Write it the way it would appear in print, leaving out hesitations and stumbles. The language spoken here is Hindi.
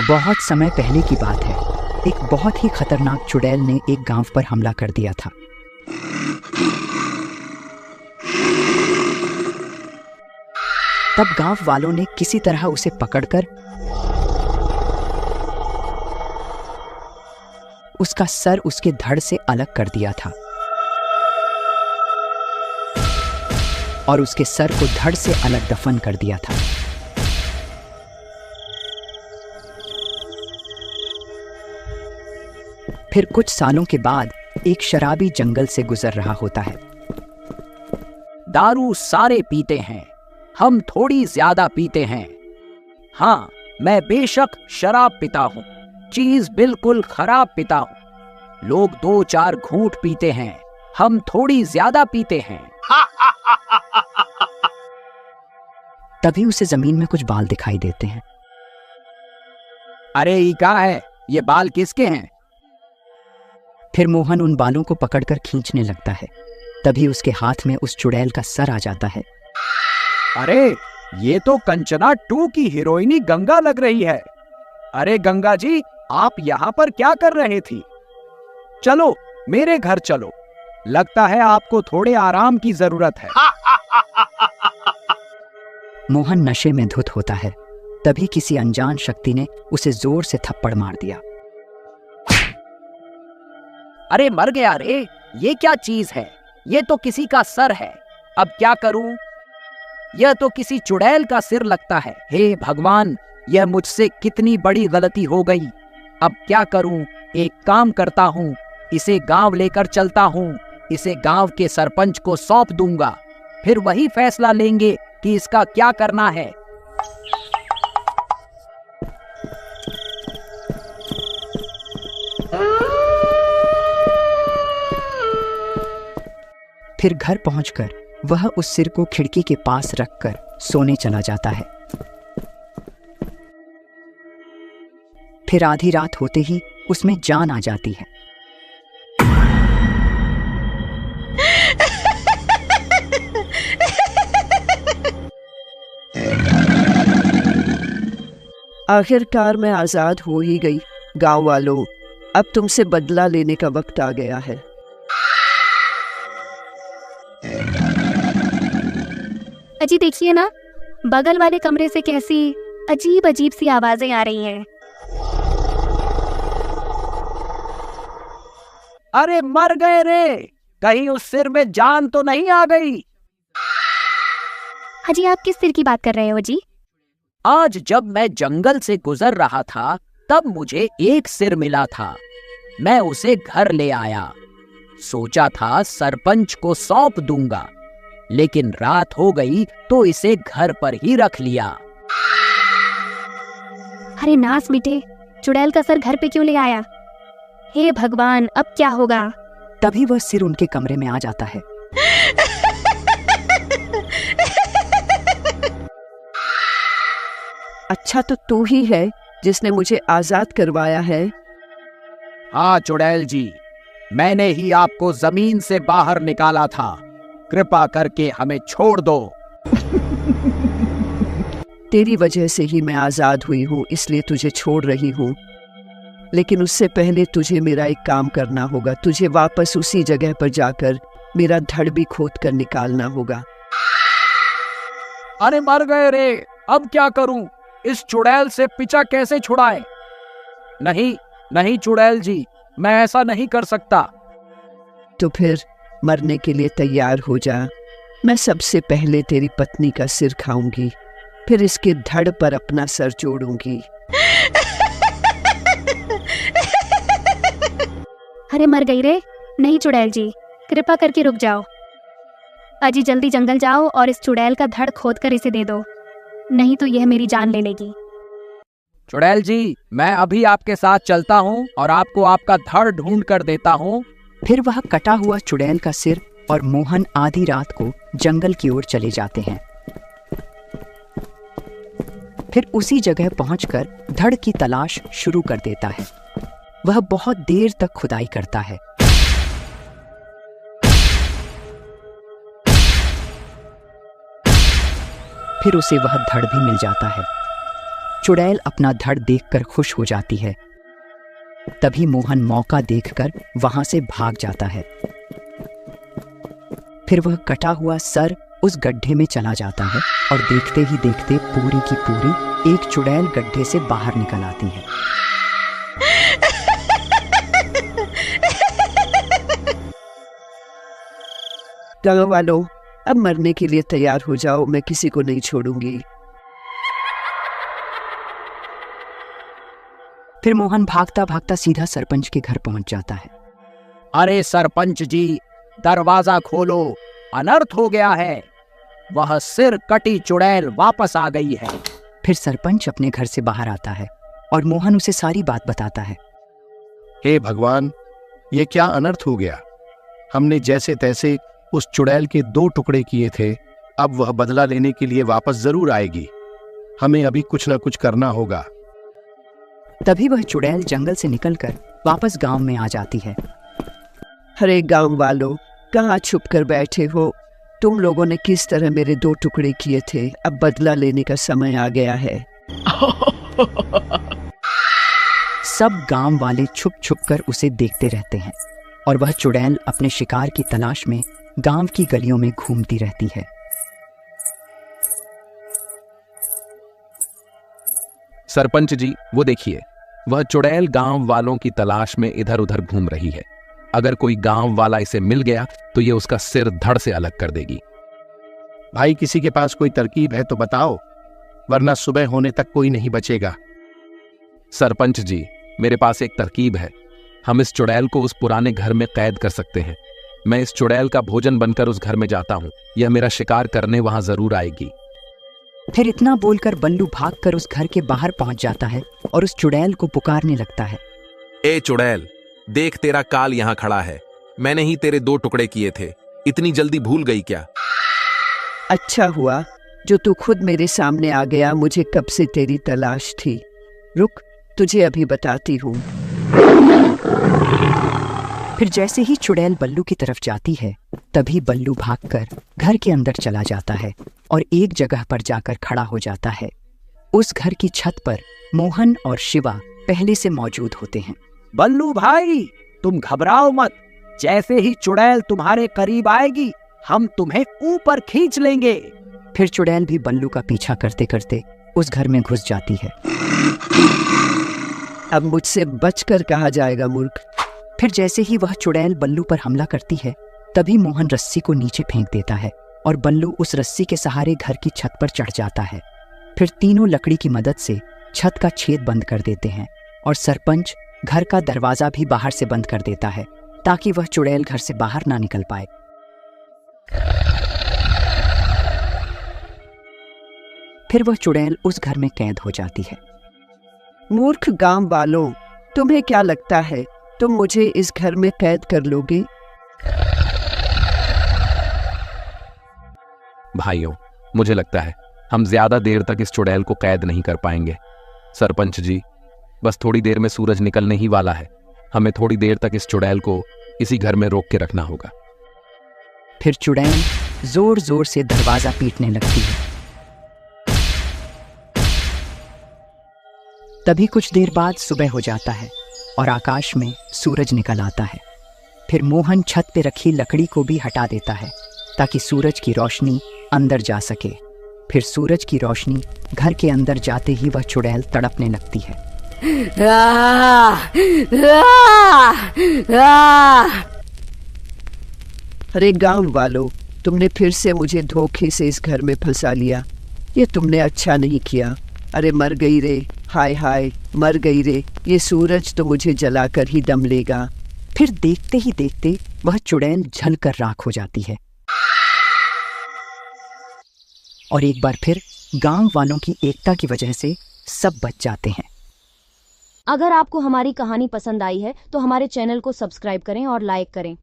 बहुत समय पहले की बात है। एक बहुत ही खतरनाक चुड़ैल ने एक गांव पर हमला कर दिया था। तब गांव वालों ने किसी तरह उसे पकड़कर उसका सर उसके धड़ से अलग कर दिया था और उसके सर को धड़ से अलग दफन कर दिया था। फिर कुछ सालों के बाद एक शराबी जंगल से गुजर रहा होता है। दारू सारे पीते हैं, हम थोड़ी ज्यादा पीते हैं। हाँ, मैं बेशक शराब पीता हूँ, चीज बिल्कुल खराब पीता हूँ। लोग 2-4 घूंट पीते हैं, हम थोड़ी ज्यादा पीते हैं। तभी उसे जमीन में कुछ बाल दिखाई देते हैं। अरे ये क्या है? ये बाल किसके हैं? फिर मोहन उन बालों को पकड़कर खींचने लगता है। तभी उसके हाथ में उस चुड़ैल का सर आ जाता है। अरे ये तो कंचना 2 की हीरोइनी गंगा लग रही है। अरे गंगा जी, आप यहाँ पर क्या कर रहे थी? चलो मेरे घर चलो, लगता है आपको थोड़े आराम की जरूरत है। मोहन नशे में धुत होता है। तभी किसी अनजान शक्ति ने उसे जोर से थप्पड़ मार दिया। अरे मर गया रे, ये क्या चीज है? ये तो किसी का सर है। अब क्या करूं? यह तो किसी चुड़ैल का सिर लगता है। हे भगवान, यह मुझसे कितनी बड़ी गलती हो गई। अब क्या करूं? एक काम करता हूं, इसे गांव लेकर चलता हूं, इसे गांव के सरपंच को सौंप दूंगा, फिर वही फैसला लेंगे कि इसका क्या करना है। फिर घर पहुंचकर वह उस सिर को खिड़की के पास रखकर सोने चला जाता है। फिर आधी रात होते ही उसमें जान आ जाती है। आखिरकार मैं आजाद हो ही गई। गांव वालों, अब तुमसे बदला लेने का वक्त आ गया है। अजी देखिए ना, बगल वाले कमरे से कैसी अजीब अजीब सी आवाजें आ रही हैं। अरे मर गए रे, कहीं उस सिर में जान तो नहीं आ गई? अजी आप किस सिर की बात कर रहे हो जी? आज जब मैं जंगल से गुजर रहा था तब मुझे एक सिर मिला था। मैं उसे घर ले आया, सोचा था सरपंच को सौंप दूंगा, लेकिन रात हो गई तो इसे घर पर ही रख लिया। अरे नास बेटे, चुड़ैल का सर घर पे क्यों ले आया? हे भगवान, अब क्या होगा? तभी वह सिर उनके कमरे में आ जाता है। अच्छा तो तू ही है जिसने मुझे आजाद करवाया है। हाँ चुड़ैल जी, मैंने ही आपको जमीन से बाहर निकाला था। कृपा करके हमें छोड़ दो। तेरी वजह से ही मैं आजाद हुई हूँ, इसलिए तुझे छोड़ रही हूँ। लेकिन उससे पहले तुझे मेरा एक काम करना होगा। तुझे वापस उसी जगह पर जाकर मेरा धड़ भी खोद कर निकालना होगा। अरे मर गए रे, अब क्या करूं? इस चुड़ैल से पीछा कैसे छुड़ाए? नहीं नहीं चुड़ैल जी, मैं ऐसा नहीं कर सकता। तो फिर मरने के लिए तैयार हो जा। मैं सबसे पहले तेरी पत्नी का सिर खाऊंगी, फिर इसके धड़ पर अपना सर जोड़ूंगी। अरे मर गई रे। नहीं चुड़ैल जी, कृपा करके रुक जाओ। अजी जल्दी जंगल जाओ और इस चुड़ैल का धड़ खोद कर इसे दे दो, नहीं तो यह मेरी जान ले लेगी। चुड़ैल जी, मैं अभी आपके साथ चलता हूँ और आपको आपका धड़ ढूंढ कर देता हूँ। फिर वह कटा हुआ चुड़ैल का सिर और मोहन आधी रात को जंगल की ओर चले जाते हैं। फिर उसी जगह पहुंचकर धड़ की तलाश शुरू कर देता है। वह बहुत देर तक खुदाई करता है। फिर उसे वह धड़ भी मिल जाता है। चुड़ैल अपना धड़ देखकर खुश हो जाती है। तभी मोहन मौका देखकर वहां से भाग जाता है। फिर वह कटा हुआ सर उस गड्ढे में चला जाता है और देखते ही देखते पूरी की पूरी एक चुड़ैल गड्ढे से बाहर निकल आती है। गाँव वालों, अब मरने के लिए तैयार हो जाओ, मैं किसी को नहीं छोड़ूंगी। फिर मोहन भागता भागता सीधा सरपंच के घर पहुंच जाता है। अरे सरपंच जी, दरवाजा खोलो, अनर्थ हो गया है। वह सिर कटी चुड़ैल वापस आ गई है। फिर सरपंच अपने घर से बाहर आता है और मोहन उसे सारी बात बताता है। हे भगवान, ये क्या अनर्थ हो गया। हमने जैसे तैसे उस चुड़ैल के 2 टुकड़े किए थे, अब वह बदला लेने के लिए वापस जरूर आएगी। हमें अभी कुछ न कुछ करना होगा। तभी वह चुड़ैल जंगल से निकलकर वापस गांव में आ जाती है। अरे गांव वालों, कहाँ छुप कर बैठे हो? तुम लोगों ने किस तरह मेरे 2 टुकड़े किए थे, अब बदला लेने का समय आ गया है। सब गांव वाले छुप छुप कर उसे देखते रहते हैं और वह चुड़ैल अपने शिकार की तलाश में गांव की गलियों में घूमती रहती है। सरपंच जी, वो देखिए, वह चुड़ैल गांव वालों की तलाश में इधर उधर घूम रही है। अगर कोई गांव वाला इसे मिल गया तो ये उसका सिर धड़ से अलग कर देगी। भाई, किसी के पास कोई तरकीब है तो बताओ, वरना सुबह होने तक कोई नहीं बचेगा। सरपंच जी, मेरे पास एक तरकीब है। हम इस चुड़ैल को उस पुराने घर में कैद कर सकते हैं। मैं इस चुड़ैल का भोजन बनकर उस घर में जाता हूं। यह मेरा शिकार करने वहां जरूर आएगी। फिर इतना बोलकर बल्लू भागकर उस घर के बाहर पहुंच जाता है और उस चुड़ैल को पुकारने लगता है। ए चुड़ैल, देख, तेरा काल यहाँ खड़ा है। मैंने ही तेरे 2 टुकड़े किए थे, इतनी जल्दी भूल गई क्या? अच्छा हुआ जो तू खुद मेरे सामने आ गया, मुझे कब से तेरी तलाश थी। रुक, तुझे अभी बताती हूँ। फिर जैसे ही चुड़ैल बल्लू की तरफ जाती है, तभी बल्लू भागकर घर के अंदर चला जाता है और एक जगह पर जाकर खड़ा हो जाता है। उस घर की छत पर मोहन और शिवा पहले से मौजूद होते हैं। बल्लू भाई, तुम घबराओ मत। जैसे ही चुड़ैल तुम्हारे करीब आएगी, हम तुम्हें ऊपर खींच लेंगे। फिर चुड़ैल भी बल्लू का पीछा करते करते उस घर में घुस जाती है। अब मुझसे बचकर कहा जाएगा, मूर्ख। फिर जैसे ही वह चुड़ैल बल्लू पर हमला करती है, तभी मोहन रस्सी को नीचे फेंक देता है और बल्लू उस रस्सी के सहारे घर की छत पर चढ़ जाता है। फिर तीनों लकड़ी की मदद से छत का छेद बंद कर देते हैं और सरपंच घर का दरवाजा भी बाहर से बंद कर देता है ताकि वह चुड़ैल घर से बाहर ना निकल पाए। फिर वह चुड़ैल उस घर में कैद हो जाती है। मूर्ख गांव वालों, तुम्हें क्या लगता है तुम मुझे इस घर में कैद कर लोगे? भाइयों, मुझे लगता है हम ज्यादा देर तक इस चुड़ैल को कैद नहीं कर पाएंगे। सरपंच जी, बस थोड़ी देर में सूरज निकलने ही वाला है। हमें थोड़ी देर तक इस चुड़ैल को इसी घर में रोक के रखना होगा। फिर चुड़ैल जोर जोर से दरवाजा पीटने लगती है। तभी कुछ देर बाद सुबह हो जाता है और आकाश में सूरज निकल आता है। फिर मोहन छत पे रखी लकड़ी को भी हटा देता है ताकि सूरज की रोशनी अंदर जा सके। फिर सूरज की रोशनी घर के अंदर जाते ही वह चुड़ैल तड़पने लगती है। अरे गांव वालों, तुमने फिर से मुझे धोखे से इस घर में फंसा लिया। ये तुमने अच्छा नहीं किया। अरे मर गई रे, हाय हाय, मर गई रे। ये सूरज तो मुझे जलाकर ही दम लेगा। फिर देखते ही देखते वह चुड़ैल जलकर राख हो जाती है और एक बार फिर गांव वालों की एकता की वजह से सब बच जाते हैं। अगर आपको हमारी कहानी पसंद आई है तो हमारे चैनल को सब्सक्राइब करें और लाइक करें।